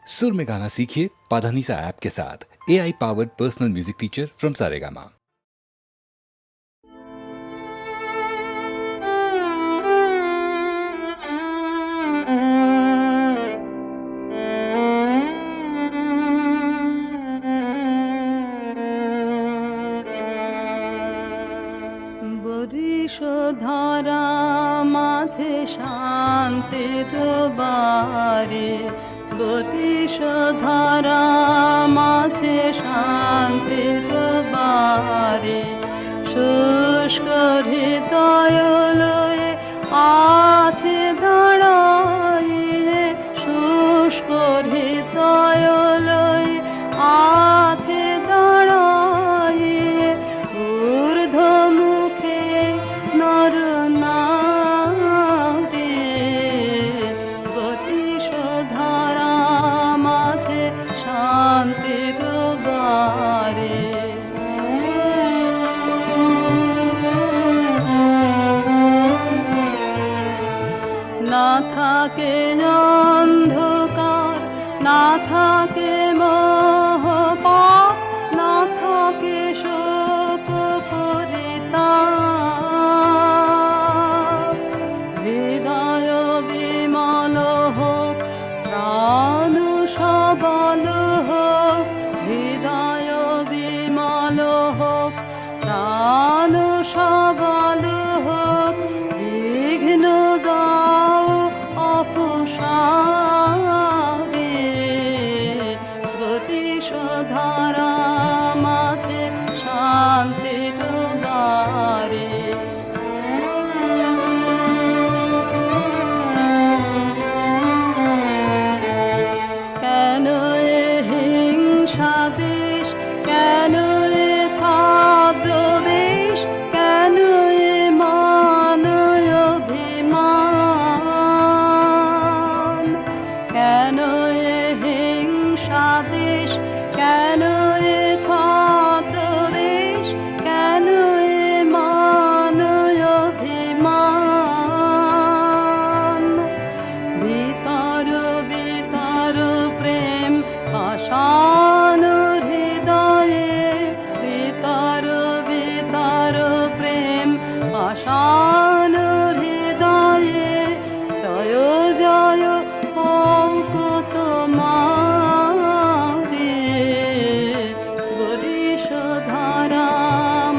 सुर में गाना सीखिए पाधानीसा ऐप के साथ। AI powered personal music teacher from Saregama. বরিশধারা মাঝে শান্তির বারে, বরিশধারা মাঝে শান্তির বারে, শুষ্ক হৃদয় লয়ে আছে দাঁড়ায়ে, শুষ্ক হৃদয় লয়ে আছে দাঁড়ায়ে, ঊর্ধ্ব মুখে নর নারী, বরিশধারা মাঝে শান্তির বারে। না থাকে অন্ধকার, না থাকে মোহ পাপ, না থাকে শোক পরিতাপ, হৃদয় বিমল হোক, প্রাণ সবল হোক, হৃদয় বিমল হোক, প্রাণ সবল হোক, বিঘ্ন দাও অপসারে, বরিশধারা মাঝে শান্তির বারে। কেন এ হিংসা দেশ, কেন এ ছদ্মবেশ, কেন এ মান অভিমান, কেন এ হিংসা দেশ, কেন এ ছদ্মবেশ, কেন এ মান অভিমান, ভিতর ভিতর প্রেম পাষাণ হৃদয়ে, ভিতর ভিতর প্রেম পাষাণ হৃদয়ে, জয় জয় হোক তোমারে, বরিশধারা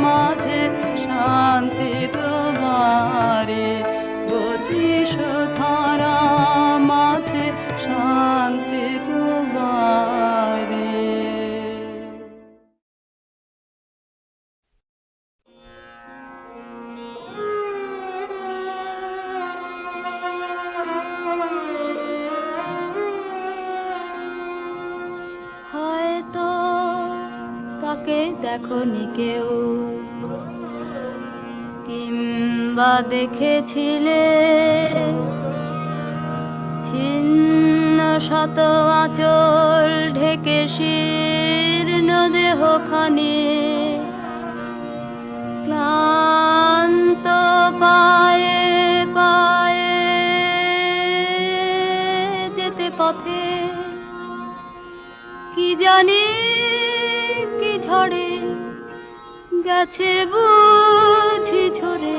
মাঝে শান্তির বারে, বরিশধারা মাঝে শান্তির বারে। হয়তো তাকে দেখনি কেউ, কিংবা দেখেছিলে ছিন্ন শত আঁচল ঢেকে শীর্ণ দেহখানি, ক্লান্ত পায়ে পায়ে যেতে পথে, কি জানি কি ঝড়ে গেছে বুঝি ঝরে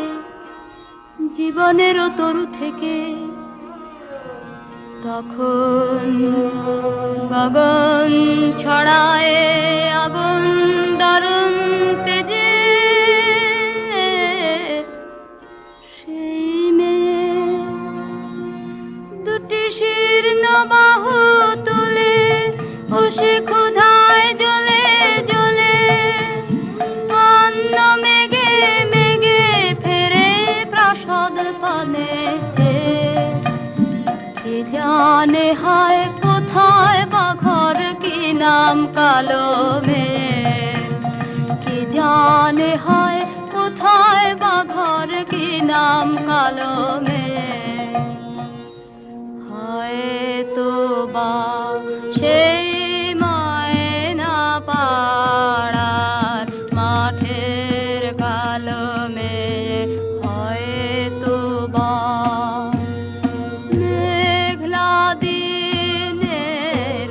জীবনের তরু থেকে। তখন গগন ছড়ায় আগুন দারুণ তেজে, সেই মেয়ে দুটি শীর্ণ বাহু তুলে বসে ক্ষুধায় জ্বলে জ্বলে, অন্ন মেঘে মেঘে ফেরে প্রসাদ পানে, কি জানে হায় কোথায় বা ঘর, কি নাম কালো মেয়ে, কি জানে হায় কোথায় বা ঘর, কি নাম কালো মেয়ে। হয়তো বা সেই ময়না পাড়ার মাঠের কালো মেয়ে, হয়তো বা মেঘলা দিনের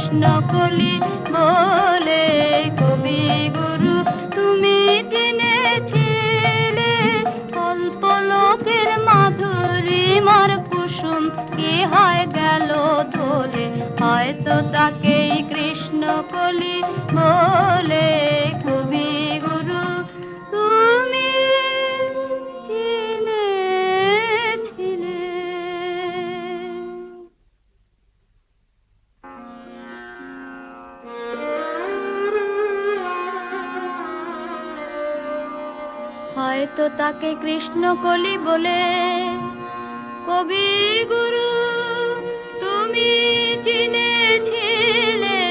কৃষ্ণ কলি বলে কবি গুরু তুমি চিনেছিলে কল্পলোকের মাধুরীমার কুসুম কি হয় গেল ধলে হয়তো তাকেই কৃষ্ণ কলি বলে কবি গুরু তুমি চিনেছিলে। হয়তো তাকে কৃষ্ণ কলি বলে কবি গুরু তুমি চিনেছিলে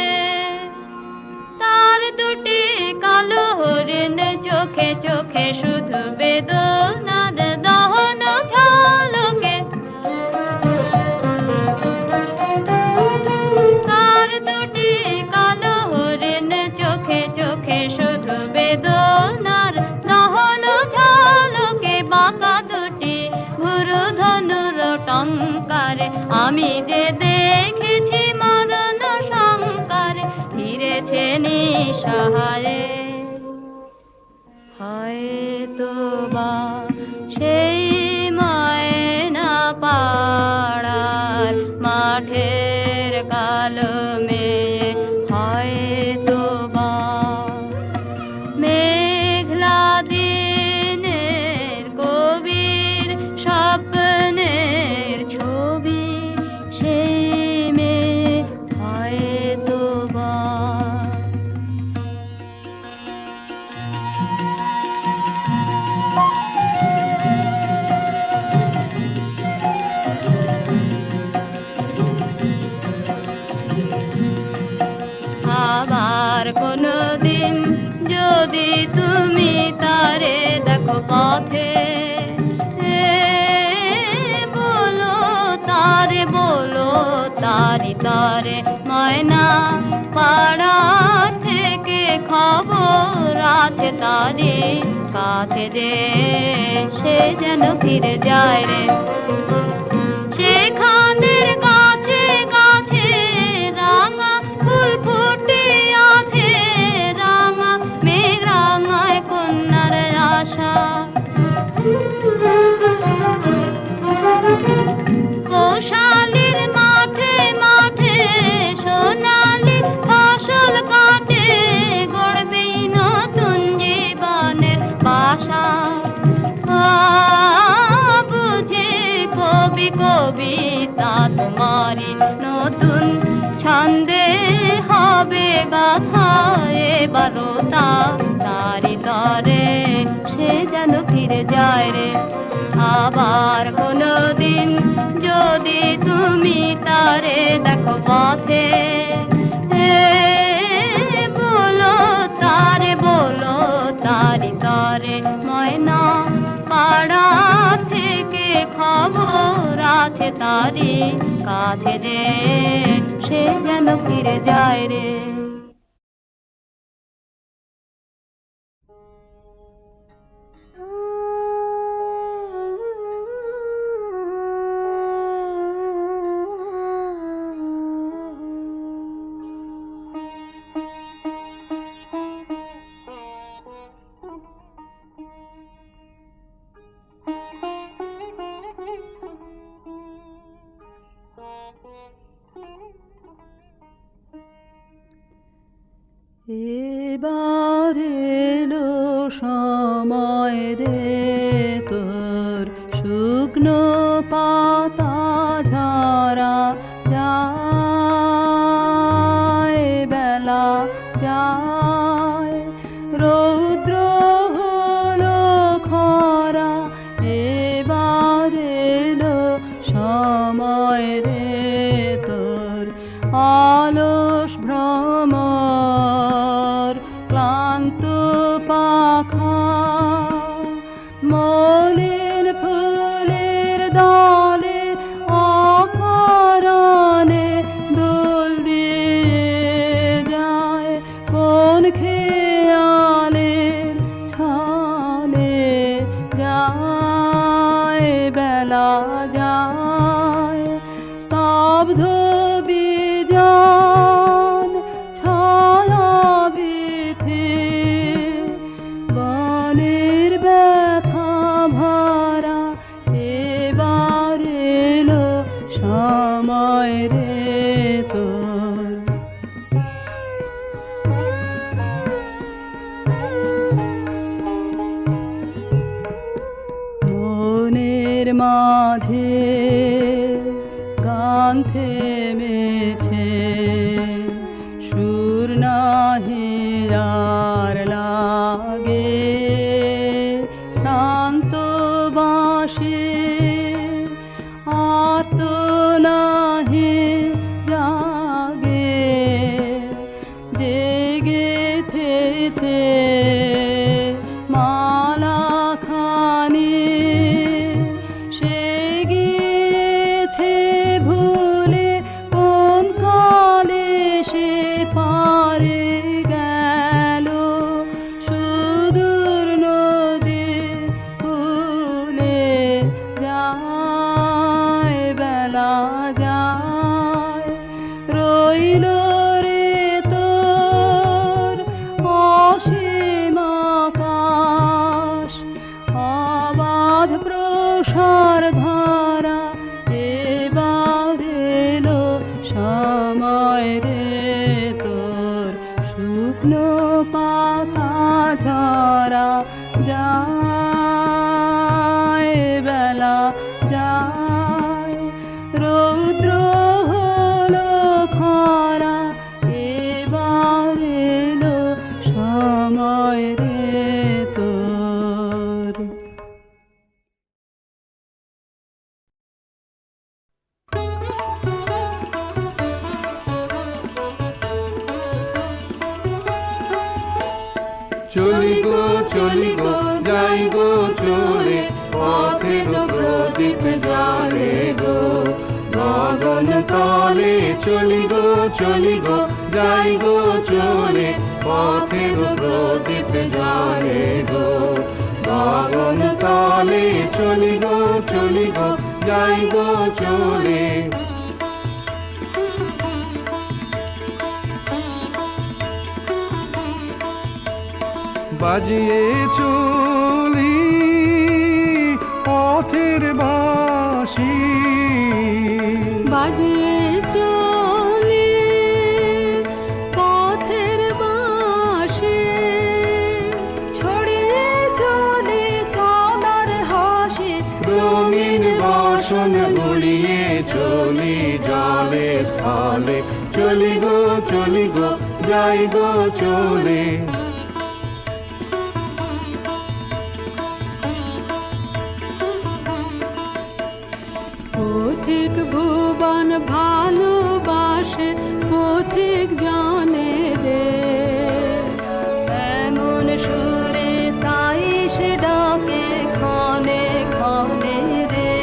তার দুটি কালো হরিণ চোখে চোখে শুধু বেদনার দহন ঝলকে তার দুটি কালো হরিণ চোখে চোখে শুধু বেদনার দহন ঝলকে বাঁকা দুটি গুরু ধনুর টঙ্কারে আমি যে দেখেছি মরণ শঙ্কারে ফিরেছে নিঃসহারে হয়তো বা সেই ময়না পাড়ার মাঠের কালো মেয়ে হয়তো বা মেঘলা দিনের কবির স্বপ্নের ছবি সেই মেয়ে হয়তো বা আবার কোনো দিন যদি তুমি তারে দেখো পথে বলো তারি তারে ময়না পাড়া থেকে খবর আছে তারি কাছে যে সে যেন ফিরে যায় রে সেখানের গাছে গাছে রাঙা ফুল ফুটে আছে রাঙা মেঘ রাঙায় কন্যার আশা কোশালির মাঠে মাঠে সোনালি ফসল কাটে গড়বেই নতুন জীবনের বাসা বুঝে কবি কবিতা তোমারি নতুন ছন্দে হবে গাথা এবারও তারি তরে সে যেন ফিরে যায় রে আবার কোনো দিন যদি তুমি তারে দেখো পথে বলো তারি তরে ময়না পাড়া থেকে খবর আছে তারি কাছে যে সে যেন ফিরে যায় রে এবার এলো সময় রে তোর শুকনো পাতা ঝরা যায় বেলা যায় রৌদ্র হলো খরা এবার এলো সময় রে তোর অলস ভ্রমর ক্লান্ত পাখা মলিন ফুলের দলে অকারণে দোল দিয়ে যায় কোন খেয়ালের ছলে যায় বেলা যায় স্তব্ধ বিজয় মাঝে গান থেমেছে, সুর নাহি আর লাগে, শান্ত বাঁশি আত নাহি জাগে, জেগেছে মালা খানি, সে গিয়েছে ভুলে কোন কালে সে পারে গেল, সুদূর নদী ভুলে যায়, বেলা যায়, রইল রে তোর অসীম আকাশ, অবাধ প্রসার ধারা, এবার এলো সময় রে তোর, শুকনো পাতা ঝরা যায়, বেলা যায়, রৌদ্র হলো খরা, এবার এলো সময় রে তোর। চলি গো যাই গো চলে, পথে তো প্রদীপ জ্বলে গো, গগন তলে চলি গো যাই গো চলে, পথে তো প্রদীপ জ্বলে গো, গগন তলে চলি গো যাই গো চলে। বাজিয়ে চলি পথের বাঁশি, বাজিয়ে চলি পথের বাঁশি, ছড়িয়ে চলি চাঁদার হাসি, রঙিন বাসন উড়িয়ে চলি জলে স্থলে, চলি গো যাই গো চলে। পথিক ভুবন ভালোবাসে, পথিক জানে রে, এমন সুরে তাই সে ডাকে ক্ষণে ক্ষণে রে,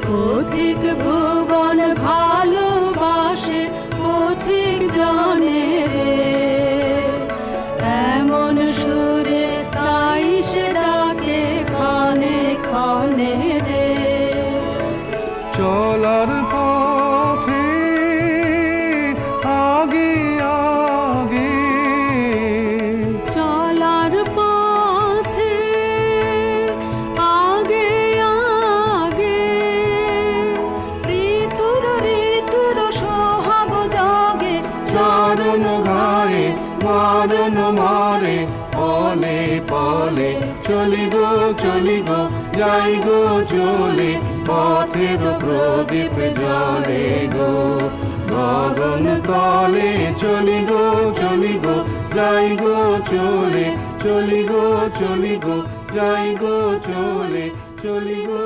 পথিক ভুবন ভালোবাসে, পথিক জানে রে, এমন সুরে তাই সে ডাকে ক্ষণে ক্ষণে রে। চলার পথে আগে আগে, চলার পথে আগে আগে, ঋতুর সোহাগ জাগে, চরণ গায়ে মারণ মারে, পলে পলে চলি গো যাই গো চলে, পথের প্রদীপ জ্বলে গো, গগন তলে চলি গো যাই গো চলে, চলি গো যাই গো চলে, চলি গো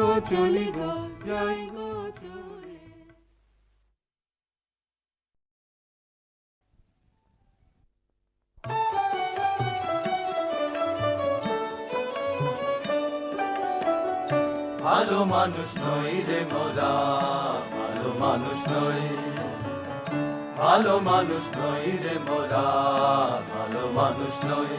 যাই গো চলে। ভালো মানুষ নই রে মোরা, ভালো মানুষ নই, ভালো মানুষ নই রে মোরা, ভালো মানুষ নই।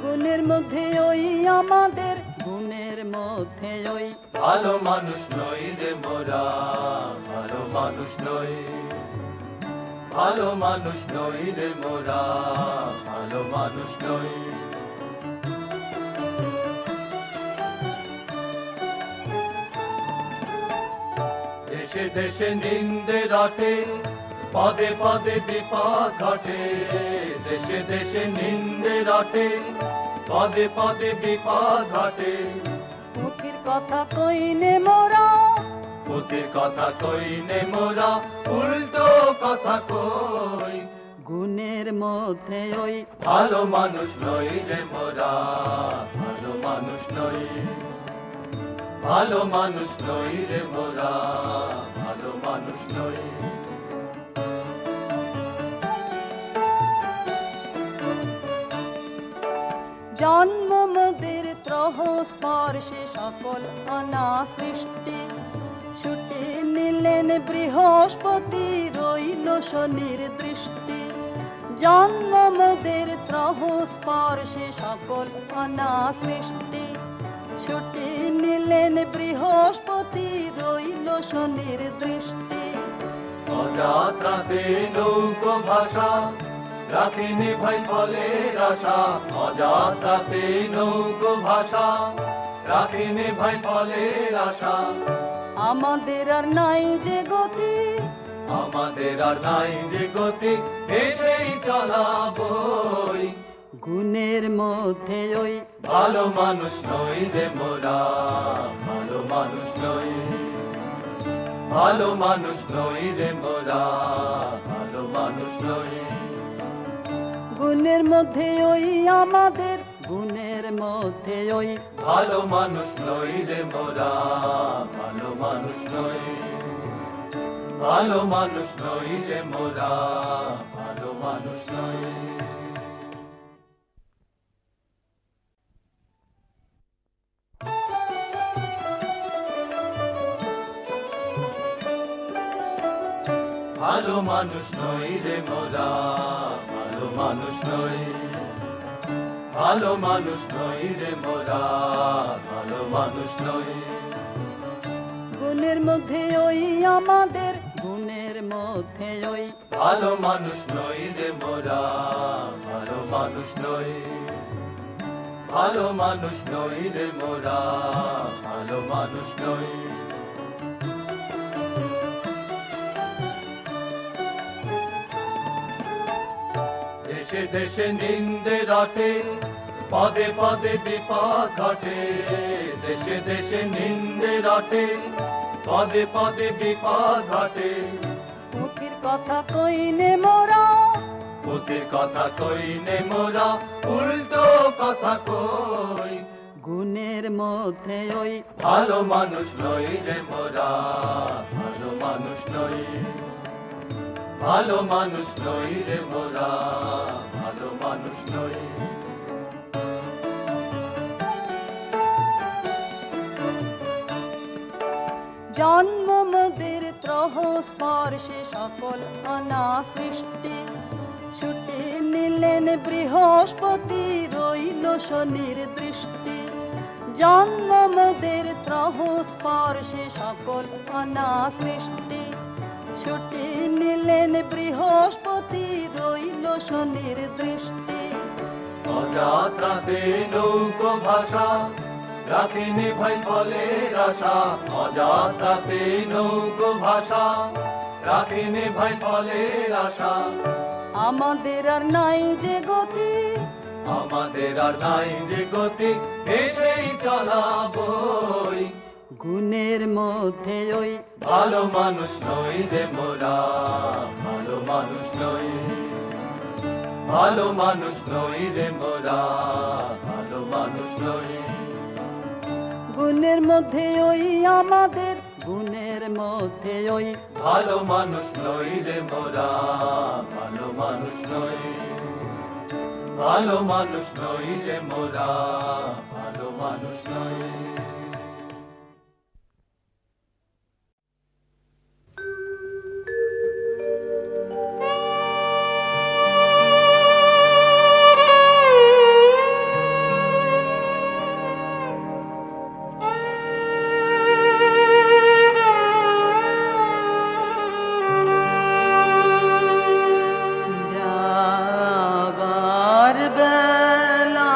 গুণের মধ্যে ওই আমাদের, গুণের মধ্যে ওই, ভালো মানুষ নই রে মোরা, ভালো মানুষ নই, ভালো মানুষ নই রে মোরা, ভালো মানুষ নই। দেশে দেশে নিন্দে রটে, পদে পদে বিপদ ঘটে, দেশে দেশে নিন্দে রটে, পদে পদে বিপদ ঘটে। পুতির কথা কইনে মোরা, পুতির কথা কইনে মোরা উল্টো কথা কই। গুণের মধ্যে ওই ভালো মানুষ নই রে মোরা, ভালো মানুষ নই, ভালো মানুষ নই রে মোরা, ভালো মানুষ নই। জন্ম মোদের ত্রহ স্পর্শে সকল অনা সৃষ্টি, ছুটি নিলেন বৃহস্পতি রইল শনির দৃষ্টি। জন্ম মোদের ত্রহ স্পর্শে সকল অনা সৃষ্টি, ছুটি নিলেন বৃহস্পতি রইল শনির দৃষ্টি। অযাত্রাতে নৌকো ভাষা রাখিনি ভাই ফলের আশা, অযাত্রাতে নৌকো ভাষা রাখিনি ভাই ফলের আশা। আমাদের আর নাই যে গতি, আমাদের আর নাই যে গতি, এসেই চলাবই। গুণের মধ্যে ওই ভালো মানুষ নই রে মোরা, ভালো মানুষ নই, ভালো মানুষ নই রে মোরা, ভালো মানুষ নই। গুণের মধ্যে ওই আমাদের, গুণের মধ্যে ওই ভালো মানুষ নই রে মোরা, ভালো মানুষ নই, ভালো মানুষ নই রে মোরা, ভালো মানুষ নই। ভালো মানুষ নই রে মোরা, ভালো মানুষ নই, ভালো মানুষ নই রে মোরা, ভালো মানুষ নই। গুণের মধ্যে ওই আমাদের, গুণের মধ্যে ওই ভালো মানুষ নই রে মোরা, ভালো মানুষ নই, ভালো মানুষ নই রে মোরা, ভালো মানুষ নই। দেশে দেশে নিন্দে রটে, পদে পদে বিপদ ঘটে। দেশে দেশে নিন্দে রটে, পদে পদে বিপদ ঘটে। পুতির কথা কইনে মোরা, পুতির কথা কইনে মোরা উল্টো কথা কই। গুণের মধ্যে ওই ভালো মানুষ নই রে মোরা, ভালো মানুষ নই, ভালো মানুষ নই রে মোরা, ভালো মানুষ নই। জন্ম মোদের ত্রহ স্পর্শে সকল অনা সৃষ্টি, ছুটি নিলেন বৃহস্পতি রইল শনির দৃষ্টি। জন্ম মোদের ত্রহ স্পর্শে সকল অনা সৃষ্টি, ছুটি নিলেন বৃহস্পতি রইল শনির দৃষ্টি। অযাত্রাতে নৌকো ভাষা রাখিনি ভাই ফলের আশা, অযাত্রাতে নৌকো ভাষা রাখিনি ভাই ফলের আশা। আমাদের আর নাই যে গতি, আমাদের আর নাই যে গতি, এসেই চলাবই। গুণের মধ্যে ওই ভালো মানুষ নই রে মোরা, ভালো মানুষ নই, ভালো মানুষ নই রে মোরা, ভালো মানুষ নই। গুণের মধ্যে ওই আমাদের, গুণের মধ্যে ওই ভালো মানুষ নই রে মোরা, ভালো মানুষ নই, ভালো মানুষ নই রে মোরা, ভালো মানুষ নই। যাবার বেলা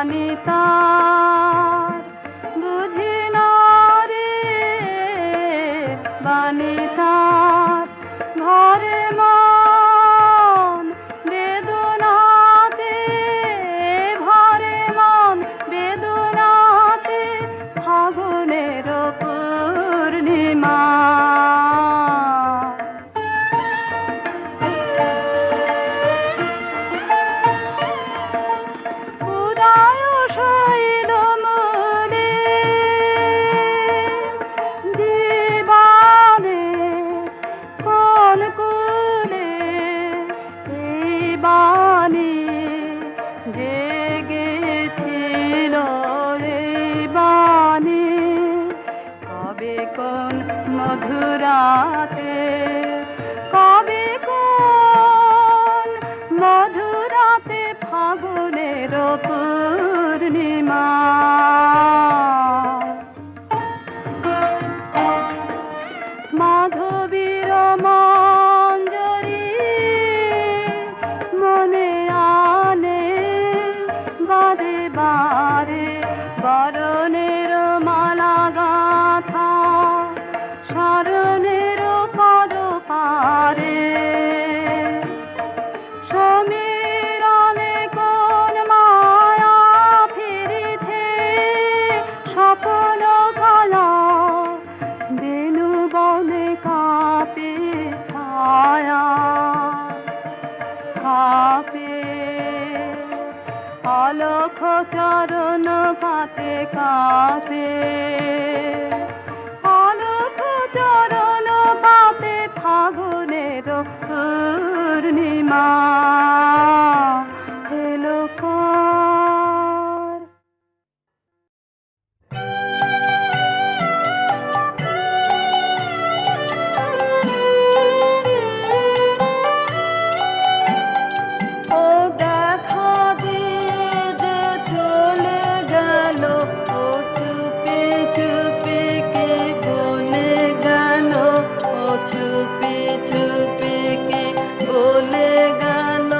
বাণী তার বুঝি না রে বাণী তার ঘরে মন বেদনাতে ভরে মন বেদনাতে ফাগুনের পূর্ণিমা উদয় শৈল মনে জীবনে কোন কুলে এই বাণী জেগেছিল এই বাণী কবে কোন মধুরাতে কবে কোন মধুরাতে ফাগুনের পূর্ণিমা মাধবীর মঞ্জরি মনে আনে বারে বারে বরণের মালা গাথা শরণের পদ পারে সমীরণে কোন মায়া ফিরেছে স্বপ্ন কালা বেনু বনে কাপে ছায়া কাপে অলখ চরণ পাতে কাপে অলখ চরণ পাতে ফাগুনের পূর্ণিমা এলো পর ও দেখা দিয়ে যে চলে গেল ও চুপে চুপে কে বলে গেল ও চুপে চুপে কে বলে গেল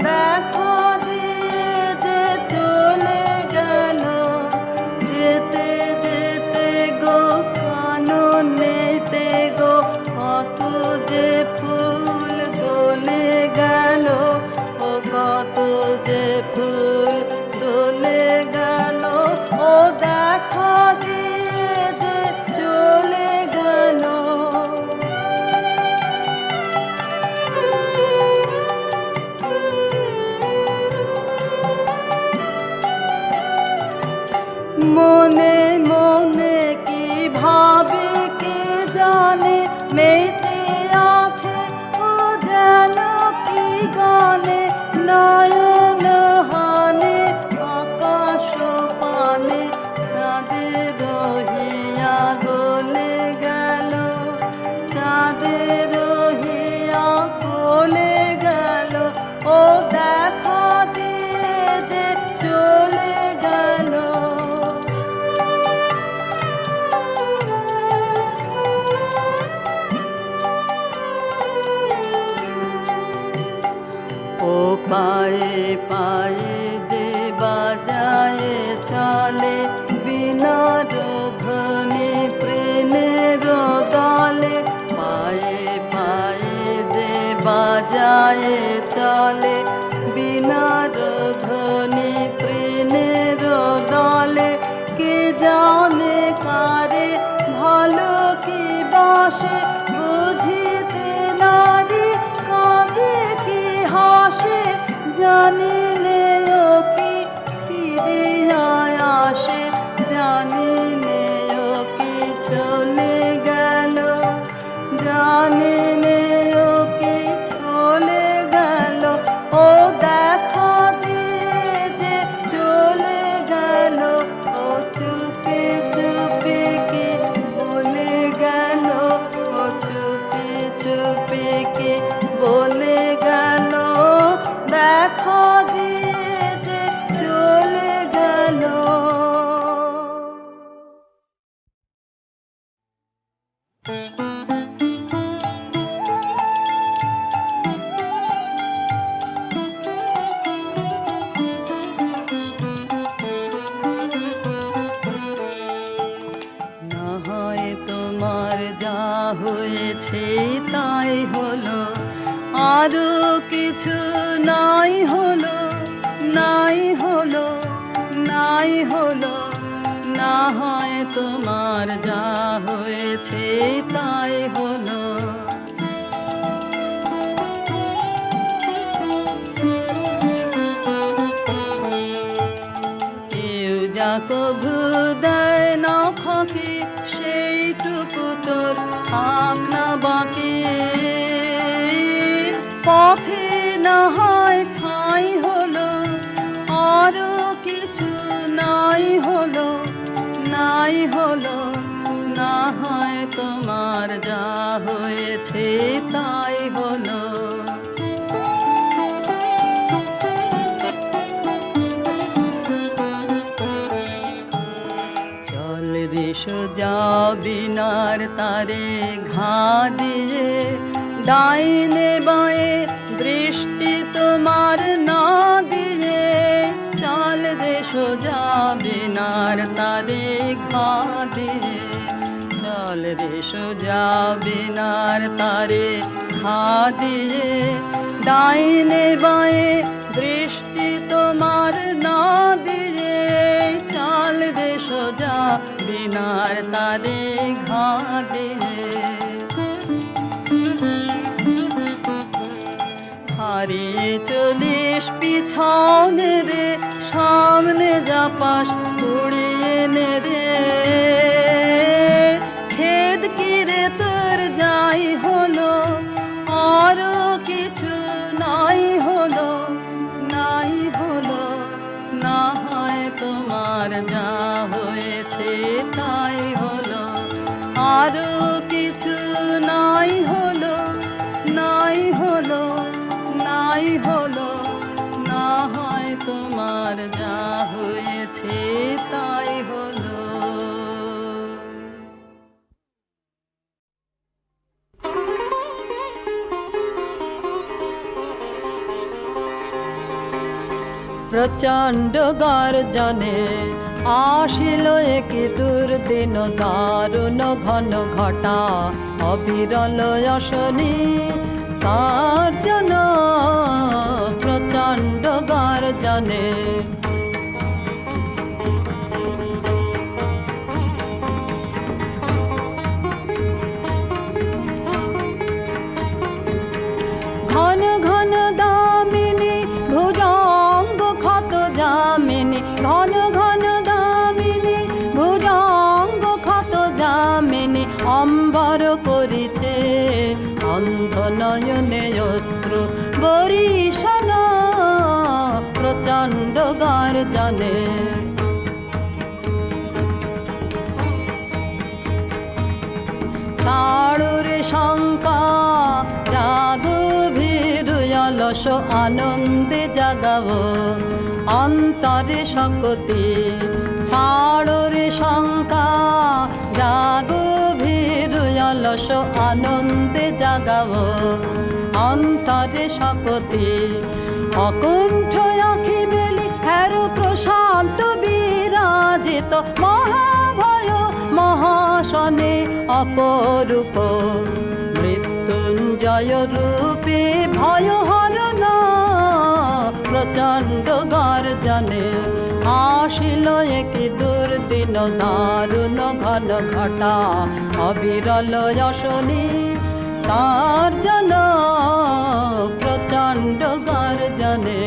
দেখা দিয়ে যে চলে গেল যেতে যেতে গো কাননেতে গো কত যে ফুল দোলে গেল ও কত যে ফুল দোলে গেল ও দেখা দিয়ে যে চলে গেল মনে মনে কি ভাবে কে জানে মেতে আছে ও যেন কি গানে নয়ন হানে আকাশ পানে চাঁদের রহিয়া গলে গেল চাঁদের রহিয়া গলে গেল ও দেখা দিয়ে যে চলে গেল ও পায়ে পায়ে যে বাজায় চলে বিনার ধ্বনি প্রেমের দলে পায়ে পায়ে যে বাজায় চলে বিনার ধ্বনি প্রেমের দলে কে জানে কারে ভালো কি বাসে বুঝিতে নারী কাঁদে কি হাসে জানি নে ও কি ফিরে আসে জানি নে ও কি চলে গেল জানি নে ও কি চলে গেল ও দেখা দিয়ে যে চলে গেল ও চুপে চুপে কে বলে গেল ও চুপে চুপে কে বলে গেল দেখা দিয়ে যে চলে গেল আরো কিছু নাই হলো, নাই হলো, নাই হলো, না হয় তোমার যা হয়েছে তাই হলো। কেউ যা কভু দেয় না ফাঁকি, সেইটুকু তোর আপনা বাকি। পথে না হয় ঠাঁই হলো, আরো কিছু নাই হলো, নাই হলো, না হয় তোমার যা হয়েছে তাই হলো। চল রে সোজা বিনার তারে ঘা দিয়ে, ডাইনে বাঁয়ে দৃষ্টি তোমার না দিয়ে। চল রে সোজা বিনার তারে ঘা দিয়ে, চল রে সোজা বিনার তারে ঘা দিয়ে। ডাইনে বাঁয়ে দৃষ্টি তোমার না দিয়ে, চল রে সোজা বিনার তারে ঘা দিয়ে। হারিয়ে চলিস পিছনে রে, সামনে যাপাস উড়িয়ে নে রে। খেদ কি রে তোর যাই হলো, আরো কিছু নাই হলো, নাই হলো, না হয় তোমার যা হয়েছে তাই হলো। আরো কিছু নাই হলো, নাই হলো, নাই হলো, না হয় তোমার যা হয়েছে তাই হলো। প্রচণ্ড গর্জনে আসিল এক দুর্দিন, দারুণ ঘন ঘটা অবিরল অশনি। তার জন প্রচণ্ড গর্জনে ঘন ঘন দামিনী ভুজঙ্গ ক্ষত যামিনী, ঘন ঘন দামিনী ভুজঙ্গ ক্ষত যামিনী। অম্বর করিছে অন্ধ নয়নে অশ্রু বরিশন, প্রচণ্ড গর্জনে। তাড়ুর শঙ্কা জাদু ভিড়ুয়লস আনন্দে জাগাবো অন্তরে শক্তি। তাড়ুর শঙ্কা জাদু ভিড়ুয়লস আনন্দে জাগাবো অন্তরে শক্তি। অকুণ্ঠ আখি বেলি হেরু প্রশান্ত বিরাজিত, মহাভয় মহাশনে অপরূপ। মৃত্যুঞ্জয় রূপে ভয় হরণ, প্রচণ্ড গর্জনে আসিল এক দুর্দিন, দারুণ ঘন ঘটা অবিরল অশনি। তার জন প্রচণ্ড গর্জনে।